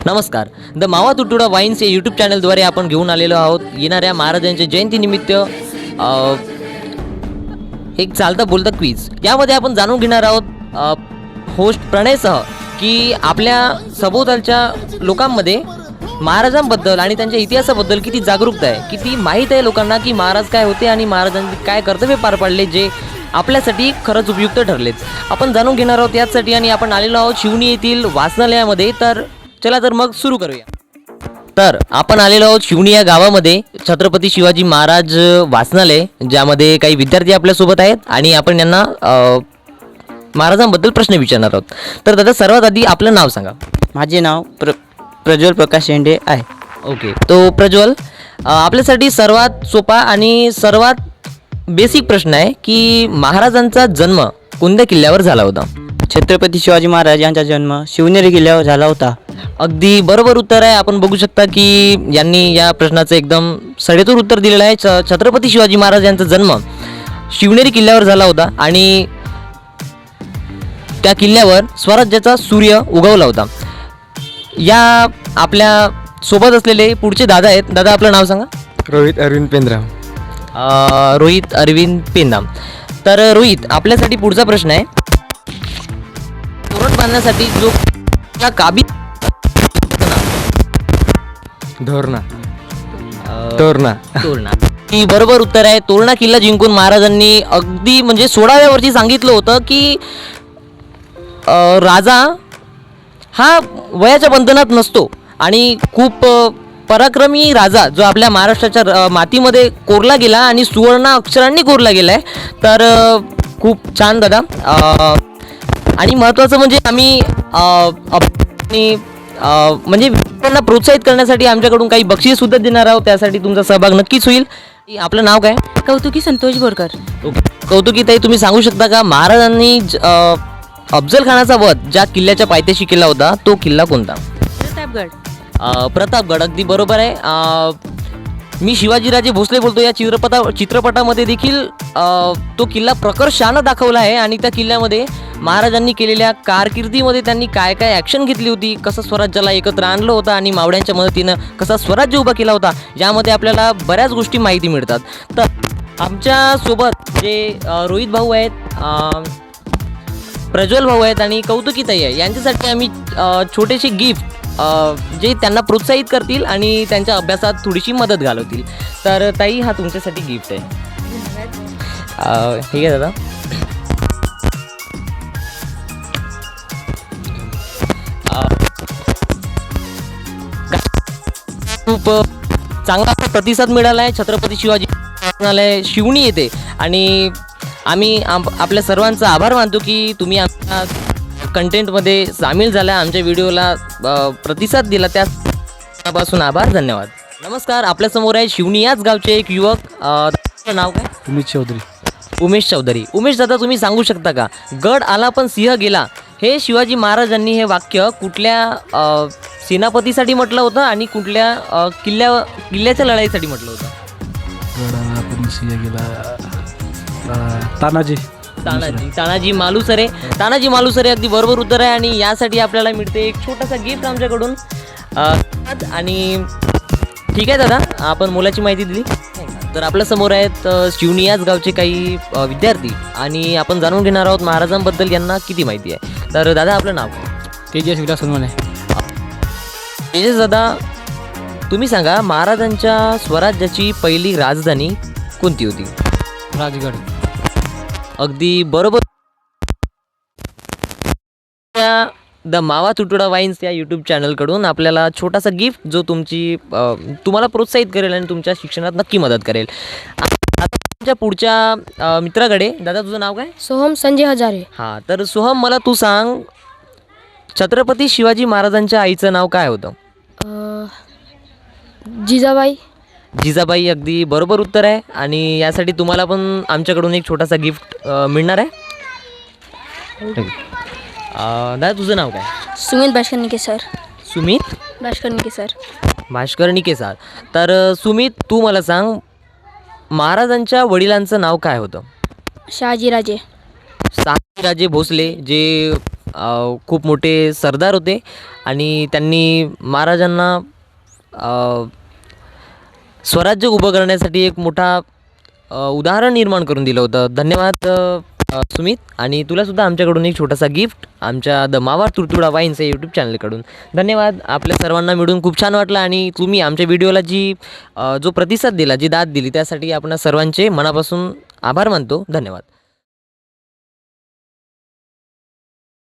नमस्कार. द मावा तुटुडा वाईन्स या यूट्यूब चॅनलद्वारे आपण घेऊन आलेलो आहोत येणाऱ्या महाराजांच्या जयंतीनिमित्त एक चालता बोलता क्विज. यामध्ये आपण जाणून घेणार आहोत होस्ट प्रणयसह की आपल्या सभोवतालच्या लोकांमध्ये महाराजांबद्दल आणि त्यांच्या इतिहासाबद्दल किती जागरूकता आहे, किती माहीत आहे लोकांना की महाराज काय होते आणि महाराजांनी काय कर्तव्य पार पाडले जे आपल्यासाठी खरंच उपयुक्त ठरलेत. आपण जाणून घेणार आहोत याचसाठी आणि आपण आलेलो आहोत शिवणी येथील वाचनालयामध्ये. तर चला तर मग सुरू करूया. तर आपण आलेलो आहोत शिवणी या गावामध्ये छत्रपती शिवाजी महाराज वाचनालय, ज्यामध्ये काही विद्यार्थी आपल्यासोबत आहेत आणि आपण यांना महाराजांबद्दल प्रश्न विचारणार आहोत. तर दादा, सर्वात आधी आपलं नाव सांगा. माझे नाव प्रज्वल प्रकाश शेंडे आहे. ओके, तो प्रज्वल, आपल्यासाठी सर्वात सोपा आणि सर्वात बेसिक प्रश्न आहे की महाराजांचा जन्म कोणत्या किल्ल्यावर झाला होता? छत्रपती शिवाजी महाराज यांचा जन्म शिवनेरी किल्ल्यावर झाला होता. अगदी बरोबर उत्तर आहे. आपण बघू शकता की यांनी या प्रश्नाचं एकदम सडेतोड उत्तर दिलेलं आहे. छत्रपती शिवाजी महाराज यांचा जन्म शिवनेरी किल्ल्यावर झाला होता आणि त्या किल्ल्यावर स्वराज्याचा सूर्य उगवला होता. या आपल्या सोबत असलेले पुढचे दादा आहेत. दादा, आपलं नाव सांगा. रोहित अरविंद पेंद्रा. रोहित अरविंद पेंदाम. तर रोहित, आपल्यासाठी पुढचा प्रश्न आहे. तोरण बांधण्यासाठी जो काबीज धोरणा. तोरणा. तोरणा ही बरोबर उत्तर आहे. तोरणा किल्ला जिंकून महाराजांनी अगदी म्हणजे 16व्या वर्षी सांगितलं होतं की राजा हा वयाच्या बंधनात नसतो आणि खूप पराक्रमी राजा जो आपल्या महाराष्ट्राच्या मातीमध्ये कोरला गेला आणि सुवर्ण अक्षरांनी कोरला गेला आहे. तर खूप छान दादा. आणि महत्त्वाचं म्हणजे आम्ही म्हणजे त्यांना प्रोत्साहित करण्यासाठी आमच्याकडून काही बक्षीससुद्धा देणार आहोत. त्यासाठी तुमचा सहभाग नक्कीच होईल. आपलं नाव काय? कौतुकी संतोष बोरकर. कौतुकी ताई, तुम्ही सांगू शकता का महाराजांनी अफजल खानाचा वध ज्या किल्ल्याच्या पायथ्याशी केला होता तो किल्ला कोणता? प्रतापगड. प्रतापगड. अगदी बरोबर आहे. मी शिवाजीराजे भोसले बोलतो. या चित्रपटामध्ये देखील तो किल्ला प्रकर्षानं दाखवला आहे आणि त्या किल्ल्यामध्ये महाराजांनी केलेल्या कारकिर्दीमध्ये त्यांनी काय काय ॲक्शन घेतली होती, कसं स्वराज्याला एकत्र आणलं होतं आणि मावळ्यांच्या मदतीनं कसा स्वराज्य उभा केला होता, यामध्ये आपल्याला बऱ्याच गोष्टी माहिती मिळतात. तर आमच्यासोबत जे रोहित भाऊ आहेत, प्रज्वल भाऊ आहेत आणि कौतुकी ताई आहे, यांच्यासाठी आम्ही छोटेसे गिफ्ट जे त्यांना प्रोत्साहित करतील आणि त्यांच्या अभ्यासात थोडीशी मदत घालवतील. तर ताई, हा तुमच्यासाठी गिफ्ट आहे. ठीक आहे दादा. खूप चांगला प्रतिसाद मिळाला आहे छत्रपती शिवाजी वाचनालय शिवणी येथे आणि आम्ही आपल्या सर्वांचा आभार मानतो की तुम्ही आमच्या कंटेंटमध्ये सामील झाला, आमच्या व्हिडिओला प्रतिसाद दिला, त्यापासून आभार, धन्यवाद. नमस्कार. आपल्यासमोर आहे शिवणी याच गावचे एक युवक. नाव काय? उमेश चौधरी. उमेश चौधरी. उमेश दादा, तुम्ही सांगू शकता का गड आला पण सिंह गेला हे शिवाजी महाराजांनी हे वाक्य कुठल्या सेनापतीसाठी म्हटलं होतं आणि कुठल्या किल्ल्याच्या लढाईसाठी म्हटलं होतं? गडाला पण सिंह गेला. तानाजी. तानाजी मालुसरे. तानाजी मालुसरे, अगदी बरोबर उत्तर आहे आणि यासाठी आपल्याला मिळते एक छोटासा गिफ्ट आमच्याकडून. आणि ठीक आहे दादा, आपण मुलाची माहिती दिली. तर आपल्यासमोर आहेत शिवणी याच गावचे काही विद्यार्थी आणि आपण जाणून घेणार आहोत महाराजांबद्दल यांना किती माहिती आहे. तर दादा, आपलं नाव? तेजस विलास सोनवणे. तेजस दादा, तुम्ही सांगा महाराजांच्या स्वराज्याची पहिली राजधानी कोणती होती? राजगड. अगदी बरोबर. द मावा तुटुडा वाईन्स या यूट्यूब चॅनलकडून आपल्याला छोटासा गिफ्ट जो तुम्हाला प्रोत्साहित करेल आणि तुमच्या शिक्षणात नक्की मदत करेल. आता तुमच्या पुढच्या मित्राकडे. दादा, तुझं नाव काय? सोहम संजय हजारे. हां, तर सोहम, मला तू सांग छत्रपती शिवाजी महाराजांच्या आईचं नाव काय होतं? जिजाबाई. जिजाबाई. अगदी बरोबर उत्तर आहे आणि यासाठी तुम्हाला पण आमच्याकडून एक छोटासा गिफ्ट मिळणार आहे. दादा, तुझं नाव काय? सुमित भास्कर निके सर. सुमित भास्कर निके सर. भास्कर निके सर. तर सुमित, तू मला सांग महाराजांच्या वडिलांचं नाव काय होतं? शहाजीराजे. शहाजीराजे भोसले, जे खूप मोठे सरदार होते आणि त्यांनी महाराजांना स्वराज्य उभं करण्यासाठी एक मोठा उदाहरण निर्माण करून दिलं होतं. धन्यवाद सुमित. आणि तुलासुद्धा आमच्याकडून एक छोटासा गिफ्ट आमच्या द मावा तुरतुडा वाईन्स या यूट्यूब चॅनलकडून. धन्यवाद. आपल्या सर्वांना मिळून खूप छान वाटलं आणि तुम्ही आमच्या व्हिडिओला जो प्रतिसाद दिला, जी दाद दिली त्यासाठी आपण सर्वांचे मनापासून आभार मानतो. धन्यवाद.